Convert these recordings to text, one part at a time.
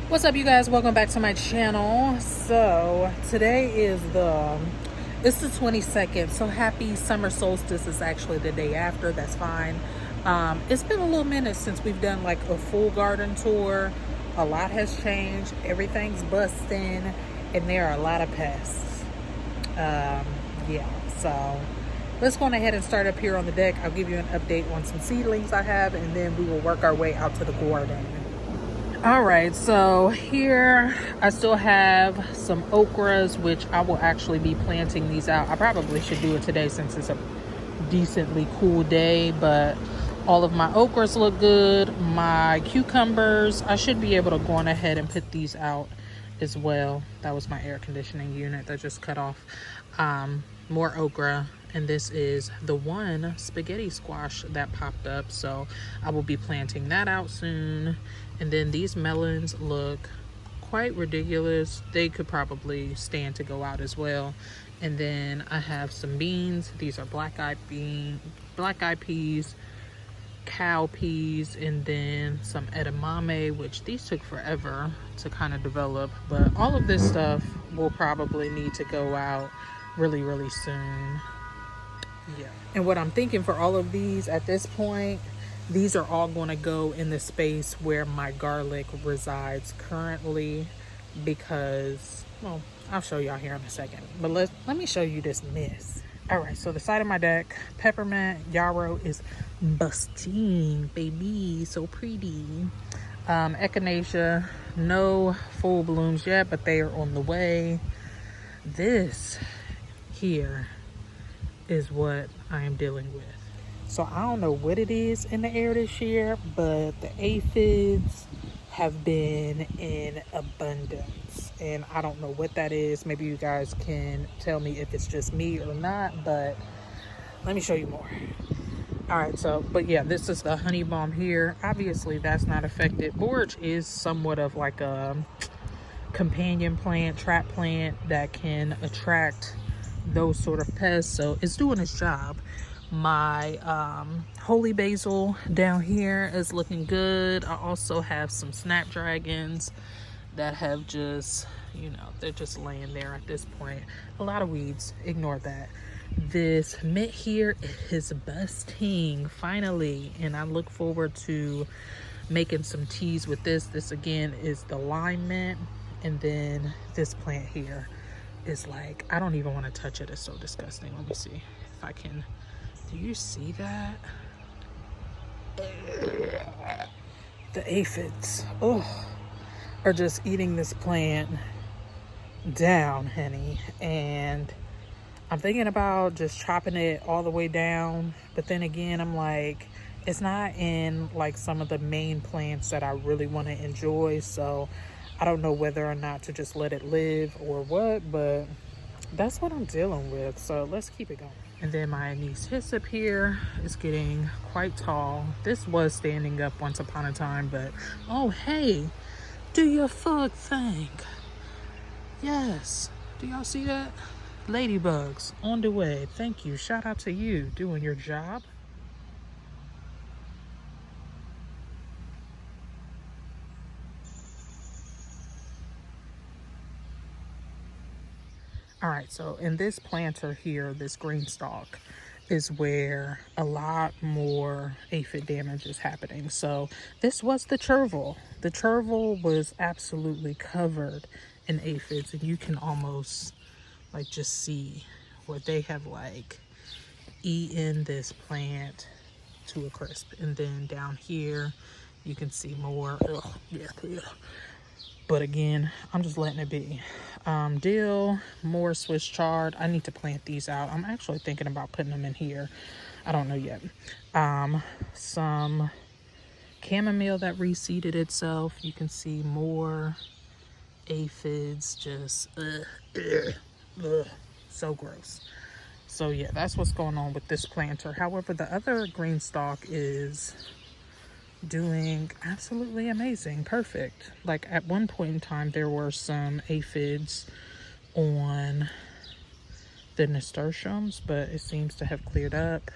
What's up, you guys? Welcome back to my channel. So today is it's the 22nd, so happy summer solstice. Is actually the day after. That's fine. It's been a little minute since we've done like a full garden tour. A lot has changed. Everything's busting and there are a lot of pests. Yeah, so let's go ahead and start up here on the deck. I'll give you an update on some seedlings I have, and then we will work our way out to the garden. All right, so here I still have some okras, which I will actually be planting these out. I probably should do it today since it's a decently cool day, but all of my okras look good. My cucumbers, I should be able to go on ahead and put these out as well. That was my air conditioning unit that just cut off. More okra, and this is the one spaghetti squash that popped up, so I will be planting that out soon. And then these melons look quite ridiculous. They could probably stand to go out as well. And then I have some beans. These are black-eyed peas, cow peas, and then some edamame, which these took forever to kind of develop, but all of this stuff will probably need to go out really soon. Yeah, and what I'm thinking for all of these at this point, these are all going to go in the space where my garlic resides currently, because, well, I'll show y'all here in a second, but let me show you this mess. All right, so the side of my deck, peppermint yarrow is busting, baby, so pretty. Echinacea, no full blooms yet, but they are on the way. This here is what I am dealing with. So I don't know what it is in the air this year, but the aphids have been in abundance, and I don't know what that is. Maybe you guys can tell me if it's just me or not, but let me show you more. All right, so, but yeah, this is the honey balm here. Obviously that's not affected. Borage is somewhat of like a companion plant, trap plant that can attract those sort of pests, so it's doing its job. My holy basil down here is looking good. I also have some snapdragons that have just, they're just laying there at this point. A lot of weeds, ignore that. This mint here is busting finally, and I look forward to making some teas with this. This again is the lime mint, and then this plant here is like, I don't even want to touch it. It's so disgusting. Let me see if I can. Do you see that? The aphids, are just eating this plant down, honey. And I'm thinking about just chopping it all the way down, but then again, I'm like, it's not in like some of the main plants that I really want to enjoy, so I don't know whether or not to just let it live or what, but that's what I'm dealing with, so let's keep it going. And then my anise hyssop here is getting quite tall. This was standing up once upon a time, but oh hey, do your fuck thing. Yes, do y'all see that? Ladybugs on the way. Thank you. Shout out to you doing your job. All right, so in this planter here, this green stalk, is where a lot more aphid damage is happening. So this was the chervil. The chervil was absolutely covered in aphids, and you can almost like just see where they have like eaten this plant to a crisp. And then down here you can see more. Yeah. But again, I'm just letting it be. Dill, more Swiss chard. I need to plant these out. I'm actually thinking about putting them in here. I don't know yet. Some chamomile that reseeded itself. You can see more aphids, just so gross. So yeah, that's what's going on with this planter. However, the other green stalk is doing absolutely amazing, perfect. Like at one point in time there were some aphids on the nasturtiums, but it seems to have cleared up.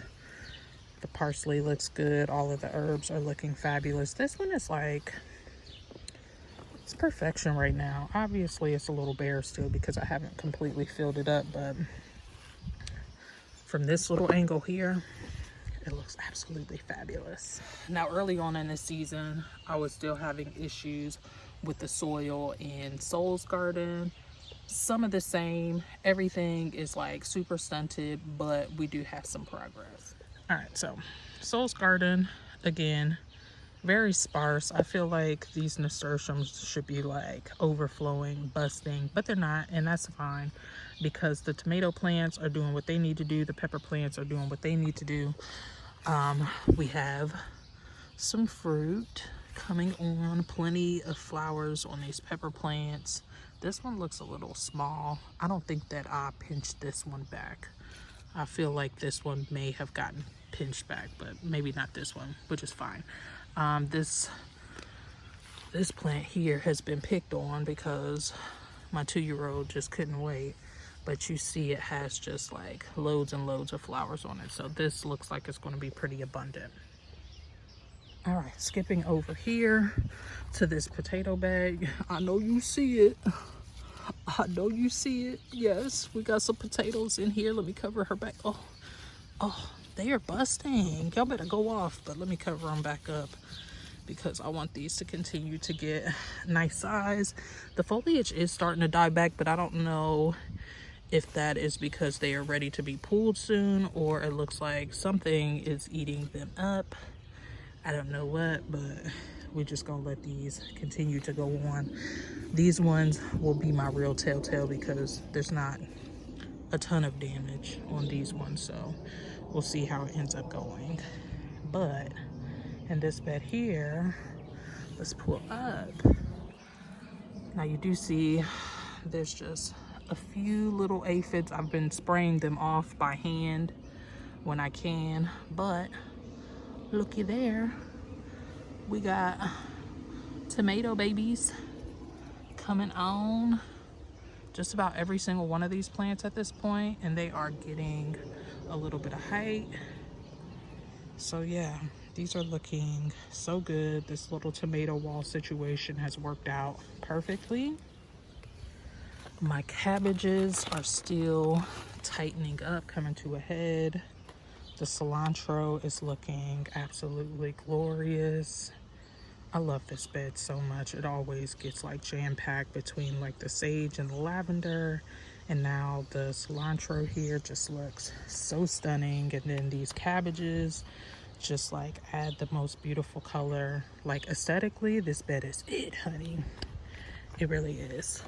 The parsley looks good. All of the herbs are looking fabulous. This one is like It's perfection right now. Obviously, it's a little bare still because I haven't completely filled it up, but from this little angle here, it looks absolutely fabulous. Now, early on in this season, I was still having issues with the soil in Soul's garden. Some of the same. Everything is like super stunted, but we do have some progress. All right, so Soul's garden, again, very sparse. I feel like these nasturtiums should be like overflowing, busting, but they're not, and that's fine because the tomato plants are doing what they need to do. The pepper plants are doing what they need to do. We have some fruit coming on, plenty of flowers on these pepper plants. This one looks a little small. I don't think that I pinched this one back. I feel like this one may have gotten pinched back, but maybe not this one, which is fine. This plant here has been picked on because my 2-year-old just couldn't wait. But you see it has just like loads and loads of flowers on it. So this looks like it's going to be pretty abundant. All right, skipping over here to this potato bag. I know you see it. I know you see it. Yes, we got some potatoes in here. Let me cover her back. Oh, they are busting. Y'all better go off, but let me cover them back up because I want these to continue to get nice size. The foliage is starting to die back, but I don't know if that is because they are ready to be pulled soon or it looks like something is eating them up. I don't know what, but we're just gonna let these continue to go on. These ones will be my real telltale because there's not a ton of damage on these ones, so we'll see how it ends up going. But in this bed here, let's pull up. Now you do see there's just a few little aphids. I've been spraying them off by hand when I can, but looky there, we got tomato babies coming on just about every single one of these plants at this point, and they are getting a little bit of height. So yeah, these are looking so good. This little tomato wall situation has worked out perfectly. My cabbages are still tightening up, coming to a head. The cilantro is looking absolutely glorious. I love this bed so much. It always gets like jam-packed between like the sage and the lavender. And now the cilantro here just looks so stunning. And then these cabbages just like add the most beautiful color. Like aesthetically, this bed is it, honey. It really is.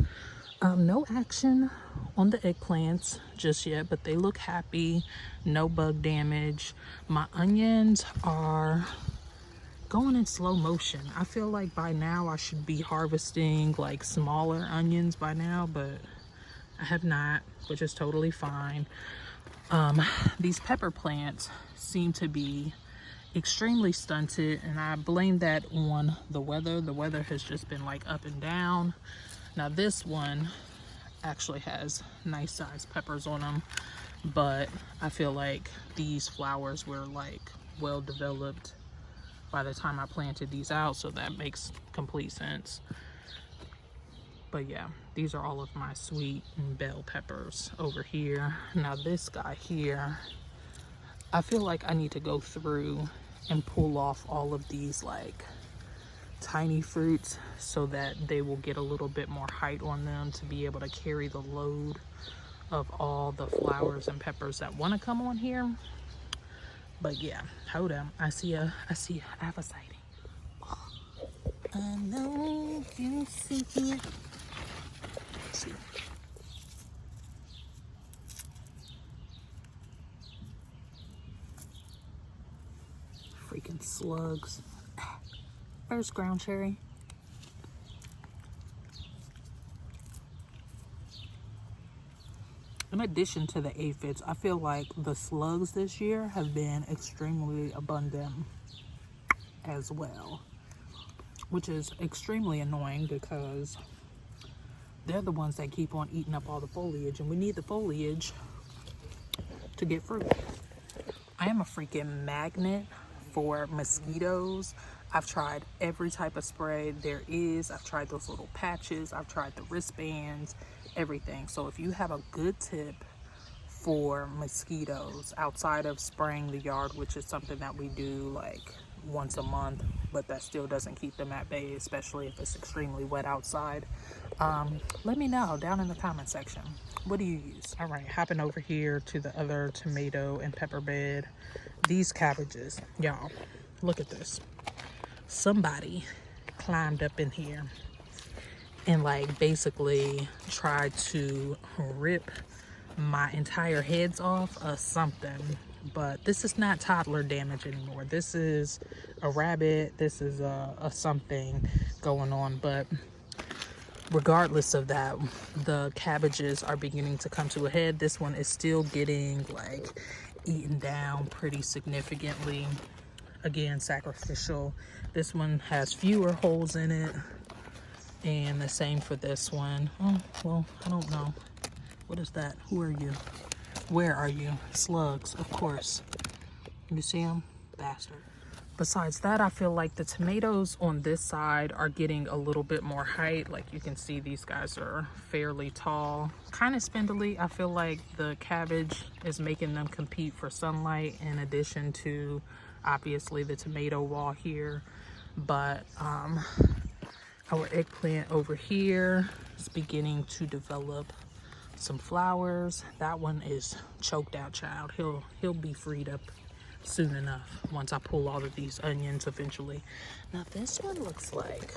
No action on the eggplants just yet, but they look happy. No bug damage. My onions are going in slow motion. I feel like by now I should be harvesting like smaller onions by now, but I have not, which is totally fine. These pepper plants seem to be extremely stunted, and I blame that on the weather. The weather has just been like up and down. Now this one actually has nice sized peppers on them, but I feel like these flowers were like well developed by the time I planted these out, so that makes complete sense. But yeah, these are all of my sweet and bell peppers over here. Now this guy here, I feel like I need to go through and pull off all of these like tiny fruits so that they will get a little bit more height on them to be able to carry the load of all the flowers and peppers that want to come on here. But yeah, hold on. I have a sighting. Oh, I know you see it. See. Freaking slugs. First ground cherry. In addition to the aphids, I feel like the slugs this year have been extremely abundant as well, which is extremely annoying because they're the ones that keep on eating up all the foliage, and we need the foliage to get fruit. I am a freaking magnet for mosquitoes. I've tried every type of spray there is. I've tried those little patches. I've tried the wristbands, everything. So if you have a good tip for mosquitoes outside of spraying the yard, which is something that we do like once a month, but that still doesn't keep them at bay, especially if it's extremely wet outside, let me know down in the comment section. What do you use? All right, hopping over here to the other tomato and pepper bed. These cabbages, y'all, look at this. Somebody climbed up in here and like basically tried to rip my entire heads off or something. But this is not toddler damage anymore. This is a rabbit. This is a something going on. But regardless of that, the cabbages are beginning to come to a head. This one is still getting like eaten down pretty significantly. Again, sacrificial. This one has fewer holes in it, and the same for this one. Oh, well, I don't know. What is that? Who are you? Where are you? Slugs, of course. You see them? Bastard. Besides that, I feel like the tomatoes on this side are getting a little bit more height. Like you can see, these guys are fairly tall, kind of spindly. I feel like the cabbage is making them compete for sunlight, in addition to obviously the tomato wall here. But our eggplant over here is beginning to develop some flowers. That one is choked out, child. He'll be freed up soon enough once I pull all of these onions eventually. Now this one looks like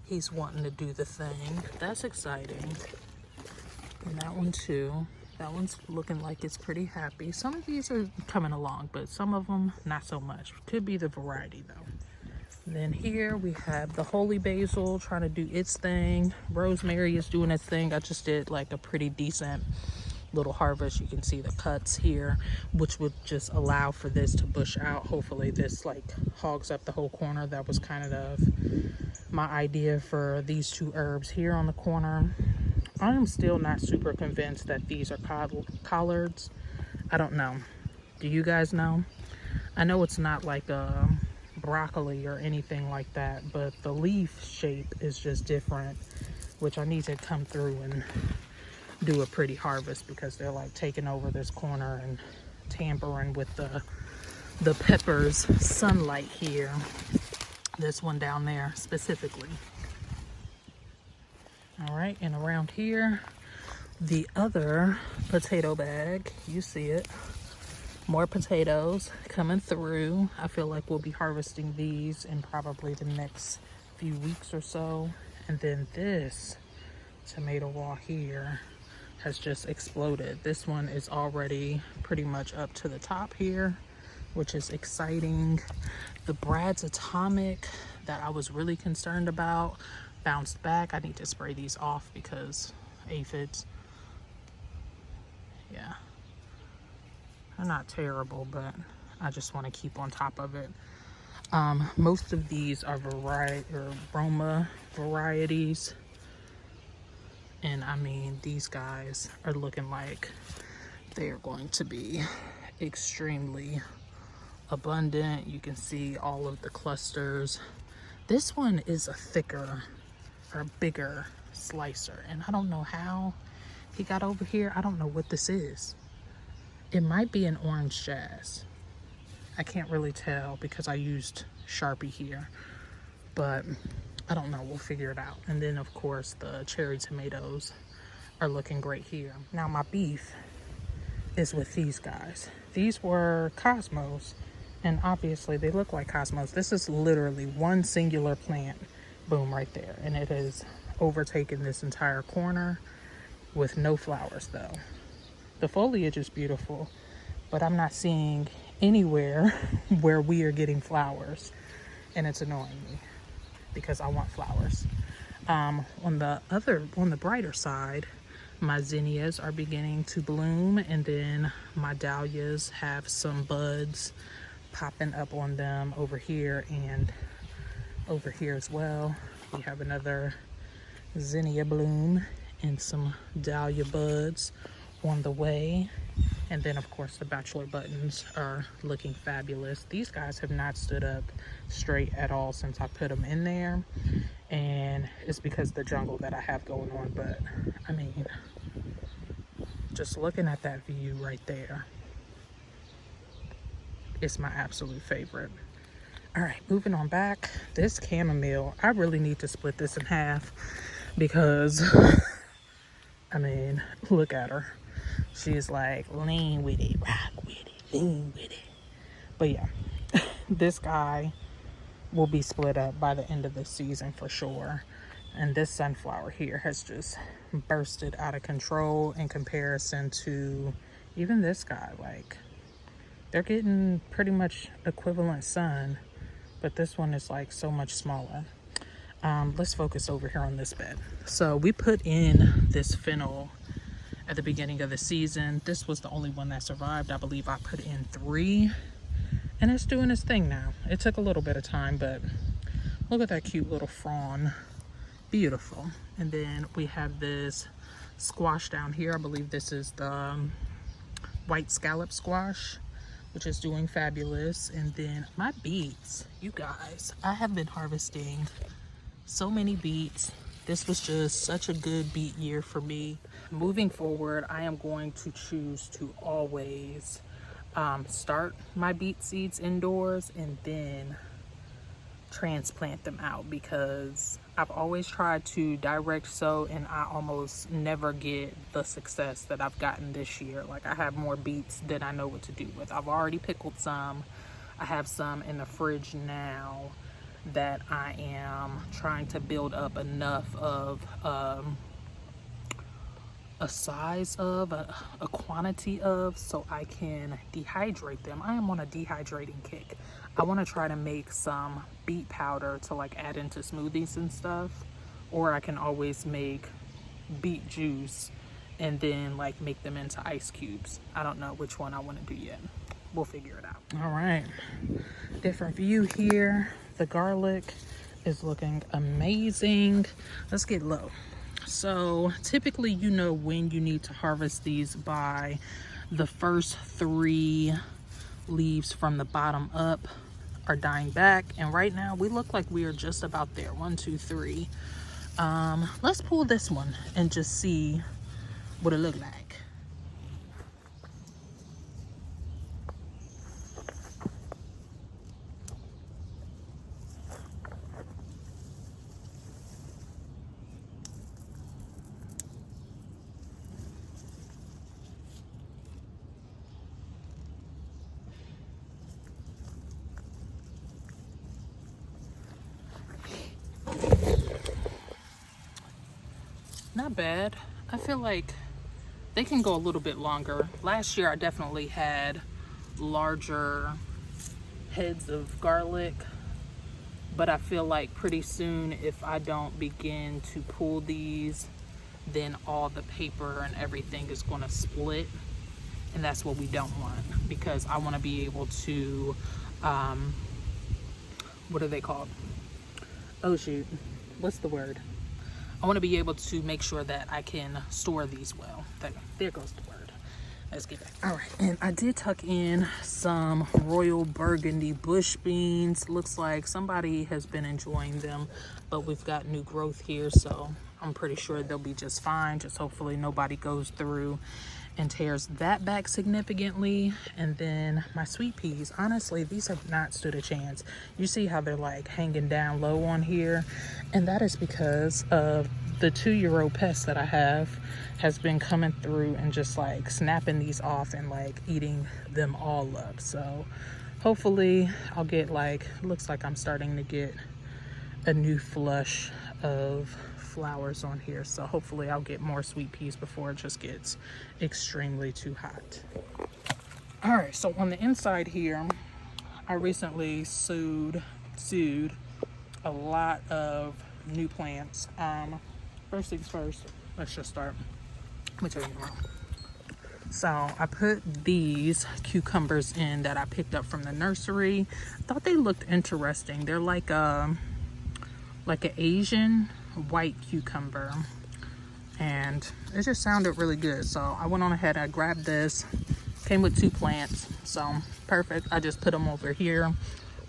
he's wanting to do the thing. That's exciting. And that one too. That one's looking like it's pretty happy. Some of these are coming along, but some of them not so much. Could be the variety though. And then here we have the holy basil trying to do its thing. Rosemary is doing its thing. I just did like a pretty decent little harvest. You can see the cuts here, which would just allow for this to bush out. Hopefully this like hogs up the whole corner. That was kind of my idea for these two herbs here on the corner. I'm still not super convinced that these are collards. I don't know. Do you guys know? I know it's not like a broccoli or anything like that, but the leaf shape is just different, which I need to come through and do a pretty harvest, because they're like taking over this corner and tampering with the peppers sunlight here. This one down there specifically. All right, and around here, the other potato bag, you see it. More potatoes coming through. I feel like we'll be harvesting these in probably the next few weeks or so. And then this tomato wall here has just exploded. This one is already pretty much up to the top here, which is exciting. The Brad's Atomic that I was really concerned about bounced back. I need to spray these off because aphids. Yeah. They're not terrible, but I just want to keep on top of it. Most of these are Roma varieties. And I mean, these guys are looking like they are going to be extremely abundant. You can see all of the clusters. This one is a thicker or bigger slicer, and I don't know how he got over here. I don't know what this is. It might be an orange jazz. I can't really tell because I used Sharpie here, but I don't know. We'll figure it out. And then of course the cherry tomatoes are looking great here. Now my beef is with these guys. These were Cosmos, and obviously they look like Cosmos. This is literally one singular plant, boom, right there, and it has overtaken this entire corner with no flowers though. The foliage is beautiful, but I'm not seeing anywhere where we are getting flowers, and it's annoying me because I want flowers. On the brighter side, my zinnias are beginning to bloom, and then my dahlias have some buds popping up on them over here and over here as well. We have another zinnia bloom and some dahlia buds on the way. And then of course the bachelor buttons are looking fabulous. These guys have not stood up straight at all since I put them in there, and it's because of the jungle that I have going on. But I mean, just looking at that view right there, it's my absolute favorite. All right, moving on back. This chamomile, I really need to split this in half because I mean, look at her. She's like, lean with it, rock with it, lean with it. But yeah, this guy will be split up by the end of the season for sure. And this sunflower here has just bursted out of control in comparison to even this guy. Like, they're getting pretty much equivalent sun, but this one is like so much smaller. Let's focus over here on this bed. So we put in this fennel at the beginning of the season. This was the only one that survived. I believe I put in 3, and it's doing its thing now. It took a little bit of time, but look at that cute little frond. Beautiful. And then we have this squash down here. I believe this is the white scallop squash, which is doing fabulous. And then my beets, you guys, I have been harvesting so many beets. This was just such a good beet year for me. Moving forward, I am going to choose to always start my beet seeds indoors and then transplant them out, because I've always tried to direct sow and I almost never get the success that I've gotten this year. Like, I have more beets than I know what to do with. I've already pickled some. I have some in the fridge now that I am trying to build up enough of a size of, a quantity of, so I can dehydrate them. I am on a dehydrating kick. I want to try to make some beet powder to like add into smoothies and stuff, or I can always make beet juice and then like make them into ice cubes. I don't know which one I want to do yet. We'll figure it out. All right, different view here. The garlic is looking amazing. Let's get low. So typically, you know when you need to harvest these by the first 3 leaves from the bottom up are dying back, and right now we look like we are just about there. 1, 2, 3. Let's pull this one and just see what it look like. Not bad. I feel like they can go a little bit longer. Last year I definitely had larger heads of garlic, but I feel like pretty soon if I don't begin to pull these, then all the paper and everything is going to split, and that's what we don't want, because I want to be able to what are they called? Oh shoot, what's the word? I want to be able to make sure that I can store these well. There goes the word. Let's get back. All right, and I did tuck in some Royal Burgundy bush beans. Looks like somebody has been enjoying them, but we've got new growth here, so I'm pretty sure they'll be just fine. Just hopefully nobody goes through and tears that back significantly. And then my sweet peas, honestly, these have not stood a chance. You see how they're like hanging down low on here, and that is because of the 2-year-old pest that I have has been coming through and just like snapping these off and like eating them all up. So hopefully I'll get like, looks like I'm starting to get a new flush of flowers on here, so hopefully I'll get more sweet peas before it just gets extremely too hot. All right, so on the inside here, I recently sowed a lot of new plants. First things first, let's just start. Let me tell you more. So I put these cucumbers in that I picked up from the nursery. Thought they looked interesting. They're like an Asian white cucumber, and it just sounded really good. So I went on ahead, I grabbed this, Came with 2 plants, so perfect. I just put them over here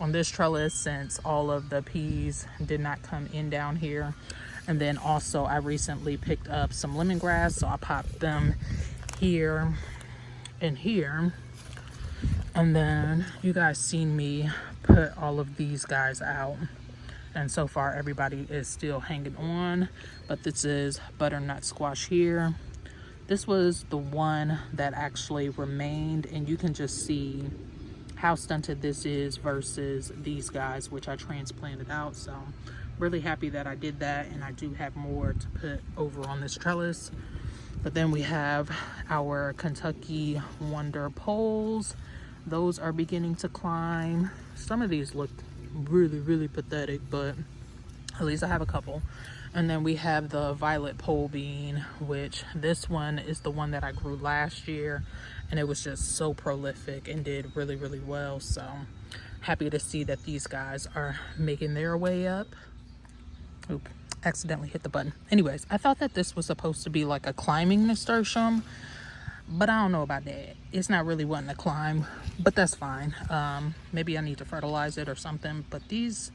on this trellis since all of the peas did not come in down here. And then also I recently picked up some lemongrass, so I popped them here and here. And then you guys seen me put all of these guys out, and so far everybody is still hanging on. But this is butternut squash here. This was the one that actually remained, and you can just see how stunted this is versus these guys, which I transplanted out. So really happy that I did that, and I do have more to put over on this trellis. But then we have our Kentucky Wonder poles. Those are beginning to climb. Some of these look really pathetic, but at least I have a couple. And then we have the violet pole bean, which this one is the one that I grew last year, and it was just so prolific and did really well. So happy to see that these guys are making their way up. Oop, accidentally hit the button. Anyways, I thought that this was supposed to be like a climbing nasturtium, but I don't know about that. It's not really wanting to climb, but that's fine. Maybe I need to fertilize it or something. But these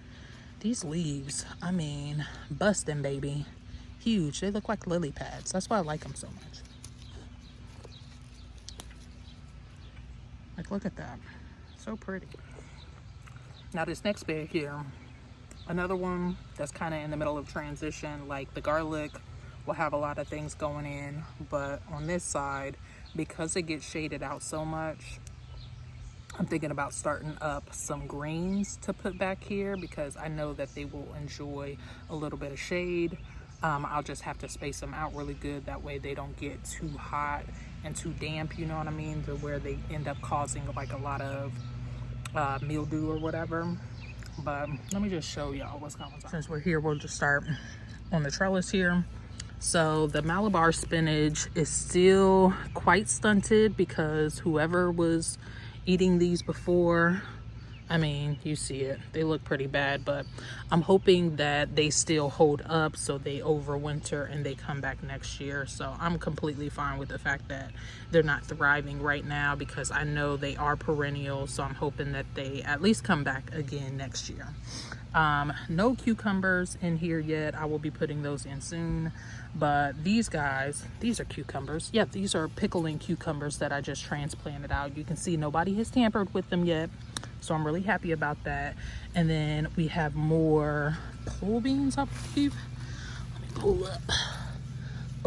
leaves, I mean, busting, baby. Huge. They look like lily pads. That's why I like them so much. Like, look at that. So pretty. Now this next bed here, another one that's kind of in the middle of transition. Like the garlic will have a lot of things going in, but on this side, because it gets shaded out so much, I'm thinking about starting up some greens to put back here because I know that they will enjoy a little bit of shade. I'll just have to space them out really good. That way they don't get too hot and too damp, you know what I mean? To where they end up causing like a lot of mildew or whatever. But let me just show y'all what's going on. Since we're here, we'll just start on the trellis here. So the Malabar spinach is still quite stunted because whoever was eating these before, I mean, you see it, they look pretty bad, but I'm hoping that they still hold up so they overwinter and they come back next year. So I'm completely fine with the fact that they're not thriving right now because I know they are perennial, so I'm hoping that they at least come back again next year. No cucumbers in here yet. I will be putting those in soon. But these guys, these are cucumbers. Yep, these are pickling cucumbers that I just transplanted out. You can see nobody has tampered with them yet, so I'm really happy about that. And then we have more pole beans, I believe. Let me pull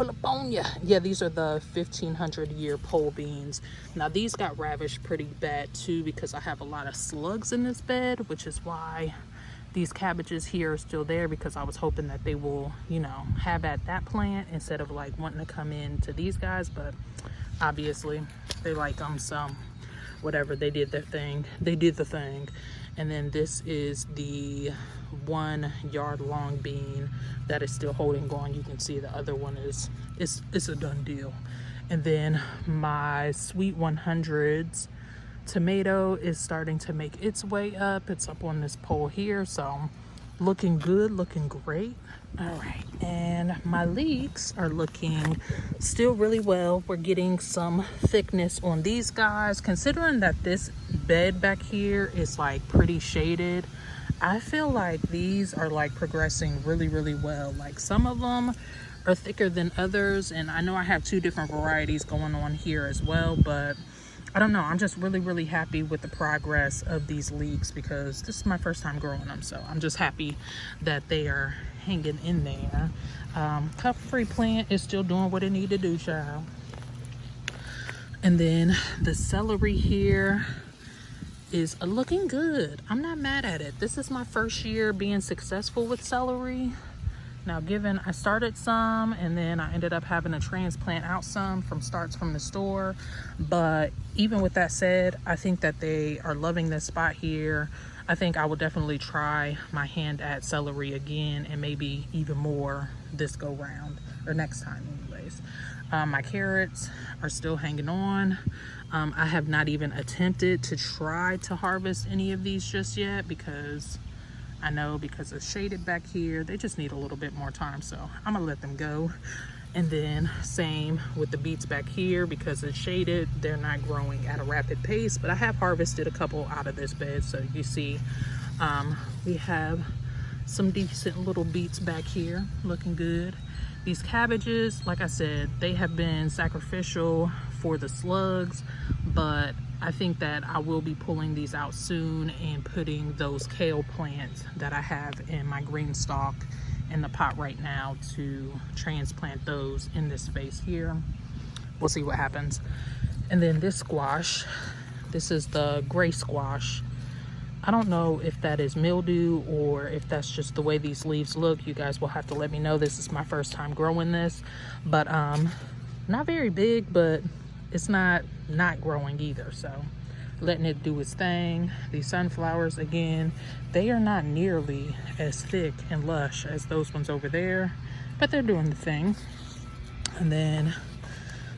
up on ya. Yeah, these are the 1500-year pole beans. Now these got ravished pretty bad too because I have a lot of slugs in this bed, which is why these cabbages here are still there, because I was hoping that they will, you know, have at that plant instead of like wanting to come in to these guys. But obviously they like them, so whatever, they did their thing. They did the thing. And then this is the 1 yard long bean that is still holding on. You can see the other one is it's a done deal. And then my sweet 100s tomato is starting to make its way up. It's up on this pole here, so looking good, looking great. All right, and my leeks are looking still really well. We're getting some thickness on these guys. Considering that this bed back here is like pretty shaded, I feel like these are like progressing really well. Like some of them are thicker than others, and I know I have 2 different varieties going on here as well, but I don't know, I'm just really happy with the progress of these leeks because this is my first time growing them, so I'm just happy that they are hanging in there. Cup-free plant is still doing what it need to do, child. And then the celery here is looking good. I'm not mad at it. This is my first year being successful with celery. Now, given I started some and then I ended up having to transplant out some from starts from the store, but even with that said, I think that they are loving this spot here. I think I will definitely try my hand at celery again, and maybe even more this go round, or next time anyways. My carrots are still hanging on. I have not even attempted to try to harvest any of these just yet because I know because it's shaded back here, they just need a little bit more time, so I'm gonna let them go. And then same with the beets back here, because it's shaded, they're not growing at a rapid pace, but I have harvested a couple out of this bed. So you see, we have some decent little beets back here looking good. These cabbages, like I said, they have been sacrificial for the slugs, but I think that I will be pulling these out soon and putting those kale plants that I have in my green stalk in the pot right now to transplant those in this space here. We'll see what happens. And then this squash, this is the gray squash. I don't know if that is mildew or if that's just the way these leaves look. You guys will have to let me know. This is my first time growing this, but not very big, but it's not growing either. So letting it do its thing. These sunflowers, again, they are not nearly as thick and lush as those ones over there, but they're doing the thing. And then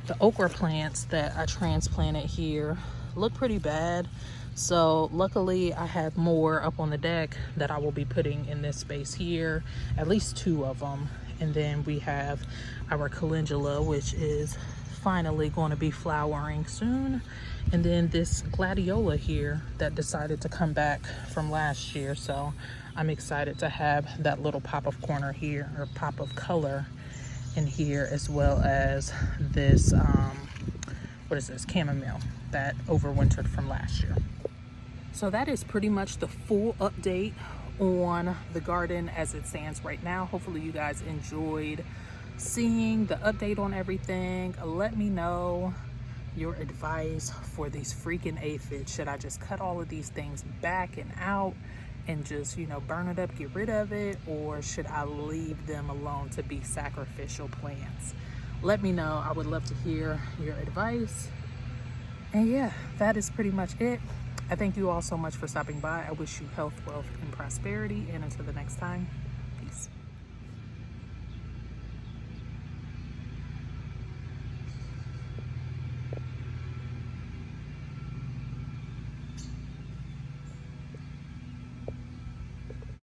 the okra plants that I transplanted here look pretty bad. So luckily I have more up on the deck that I will be putting in this space here, at least 2 of them. And then we have our calendula, which is finally going to be flowering soon. And then this gladiola here that decided to come back from last year. So I'm excited to have that little pop of corner here, or pop of color in here, as well as this, what is this, chamomile that overwintered from last year. So that is pretty much the full update on the garden as it stands right now. Hopefully you guys enjoyed seeing the update on everything. Let me know your advice for these freaking aphids. Should I just cut all of these things back and out and just, you know, burn it up, get rid of it, or should I leave them alone to be sacrificial plants? Let me know. I would love to hear your advice. And yeah, that is pretty much it. I thank you all so much for stopping by. I wish you health, wealth, and prosperity. And until the next time,